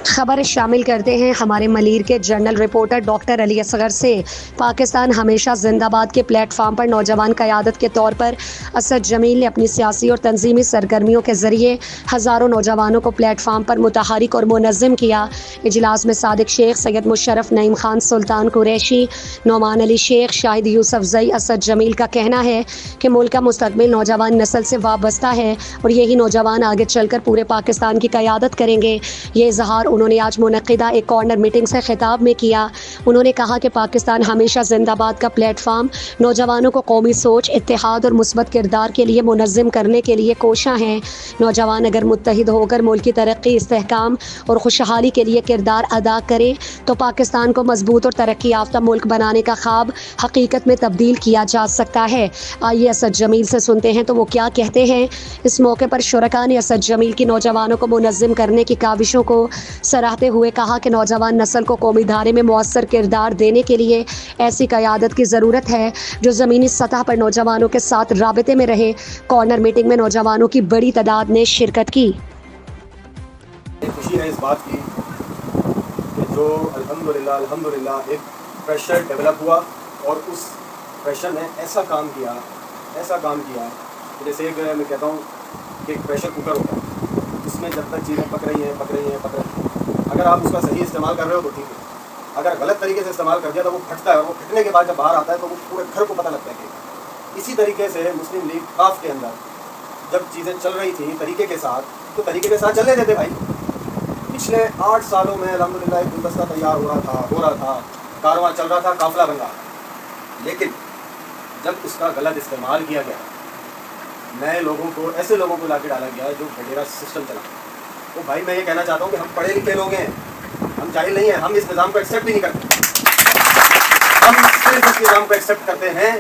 خبر شامل کرتے ہیں ہمارے ملیر کے general reporter doctor Ali Asghar سے۔ پاکستان ہمیشہ زندہ باد کے پلیٹ فارم پر نوجوان قیادت کے طور پر اسد جمیل نے اپنی سیاسی اور تنظیمی سرگرمیوں کے ذریعے ہزاروں نوجوانوں کو پلیٹ فارم پر متحرک اور منظم کیا۔ اجلاس میں صادق شیخ، سید مشرف، نعیم خان، سلطان قریشی، نعمان علی شیخ، شاہد یوسف زئی، اسد جمیل کا کہنا ہے کہ ملک کا مستقبل نوجوان نسل سے وابستہ ہے اور یہی نوجوان آگے چل کر پورے پاکستان کی قیادت کریں گے۔ یہ اظہار انہوں نے آج منعقدہ ایک کارنر میٹنگ سے خطاب میں کیا۔ انہوں نے کہا کہ پاکستان ہمیشہ زندہ باد کا پلیٹ فارم نوجوانوں کو قومی سوچ، اتحاد اور مثبت کردار کے لیے منظم کرنے کے لیے کوشاں ہیں۔ نوجوان اگر متحد ہو کر ملک کی ترقی، استحکام اور خوشحالی کے لیے کردار ادا کریں تو پاکستان کو مضبوط اور ترقی یافتہ ملک بنانے کا خواب حقیقت میں تبدیل کیا جا سکتا ہے۔ آئیے اسد جمیل سے سنتے ہیں تو وہ کیا کہتے ہیں۔ اس موقع پر شرکاء نے اسد جمیل کی نوجوانوں کو منظم کرنے کی کاوشوں کو سراہتے ہوئے کہا کہ نوجوان نسل کو قومی دھارے میں مؤثر کردار دینے کے لیے ایسی قیادت کی ضرورت ہے جو زمینی سطح پر نوجوانوں کے ساتھ رابطے میں رہے۔ کارنر میٹنگ میں نوجوانوں کی بڑی تعداد نے شرکت کی۔ خوشی ہے اس بات کی کہ جو الحمدللہ ایک پریشر ڈیولپ ہوا اور اس پریشر نے ایسا کام کیا کہ جیسے ایک میں کہتا ہوں کہ ایک پریشر کوکر ہوتا ہے، اس میں جب تک چیزیں پک رہی ہیں اگر آپ اس کا صحیح استعمال کر رہے ہو تو ٹھیک ہے، اگر غلط طریقے سے استعمال کر دیا تو وہ پھٹتا ہے، اور وہ پھٹنے کے بعد جب باہر آتا ہے تو وہ پورے گھر کو پتہ لگتا ہے کہ اسی طریقے سے مسلم لیگ کاف کے اندر جب چیزیں چل رہی تھیں طریقے کے ساتھ چلنے دیتے بھائی۔ پچھلے 8 سالوں میں الحمدللہ ایک گلدستہ تیار ہو رہا تھا، کارواں چل رہا تھا، قافلہ بن رہا تھا، لیکن جب اس کا غلط استعمال کیا گیا، نئے لوگوں کو، ایسے لوگوں کو لا کے ڈالا گیا جو بھٹیرا سسٹم چلا، تو بھائی میں یہ کہنا چاہتا ہوں کہ ہم پڑھے لکھے لوگ ہیں، ہم جاہل نہیں ہیں، ہم اس نظام کو ایکسیپٹ بھی نہیں کرتے۔ ہم صرف اس نظام کو ایکسیپٹ کرتے ہیں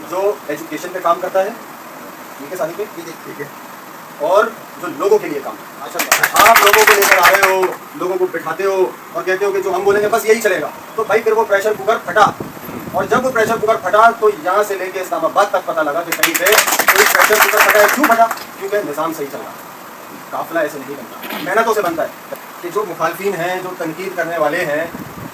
جو ایجوکیشن پہ کام کرتا ہے، ٹھیک ہے ساتھی پہ، ٹھیک ہے، اور جو لوگوں کے لیے کام کرتا ہے۔ آپ لوگوں کو لے کر آ رہے ہو، لوگوں کو بٹھاتے ہو اور کہتے ہو کہ جو ہم بولیں گے بس یہی چلے گا، تو بھائی پھر وہ پریشر کوکر پھٹا، اور جب وہ پریشر کوکر پھٹا تو یہاں سے لے کے اسلام آباد تک پتہ لگا کہ کہیں پہ کوئی پریشر کوکر پھٹا ہے۔ کیوں پھٹا؟ کیونکہ نظام صحیح چل رہا ہے۔ قافلہ ایسے نہیں بنتا، محنتوں سے بنتا ہے کہ جو مخالفین ہیں، جو تنقید کرنے والے ہیں،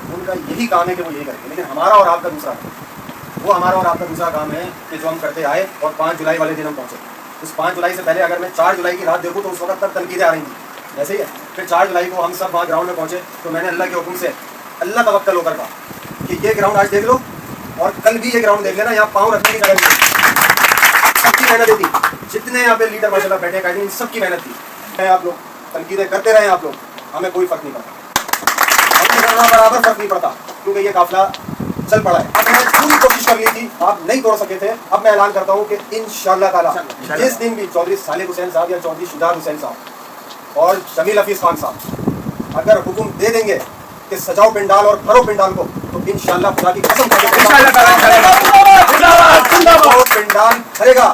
ان کا یہی کام ہے کہ وہ یہی کریں گے، لیکن ہمارا اور آپ کا دوسرا کام، وہ ہمارا اور آپ کا دوسرا کام ہے کہ جو ہم کرتے آئے اور 5 جولائی والے دن ہم پہنچے۔ اس 5 جولائی سے پہلے اگر میں 4 جولائی کی رات دیکھوں تو اس وقت تک تنقیدیں آ رہی تھیں، ایسے ہی ہے۔ پھر 4 جولائی کو ہم سب وہاں گراؤنڈ میں پہنچے تو میں نے اللہ کے حکم سے اللہ توکل ہو کر کہا کہ یہ گراؤنڈ آج دیکھ لو اور کل بھی یہ گراؤنڈ دیکھ لینا، یہاں پاؤں رکھنے کی جگہ نہیں، سب کی محنت تھی، جتنے یہاں پہ لیڈر ماشاء اللہ بیٹھے قائدین، سب کی محنت تھی۔ آپ لوگ تنقیدیں کرتے رہے، آپ لوگ، ہمیں کوئی فرق نہیں پڑتا، ہمیں برابر فرق نہیں پڑتا، کیونکہ یہ قافلہ چل پڑا ہے۔ اب میں نے پوری کوشش کر لی تھی، آپ نہیں توڑ سکے تھے، اب میں اعلان کرتا ہوں کہ انشاءاللہ تعالیٰ جس دن بھی چودھری صالح حسین صاحب یا چودھری شجاعت حسین صاحب اور جمیل حفیظ خان صاحب اگر حکم دے دیں گے کہ سجاؤ پنڈال اور بھرو پنڈال کو، تو انشاءاللہ خدا کی قسم کھا کے وہ پنڈال بھرے گا۔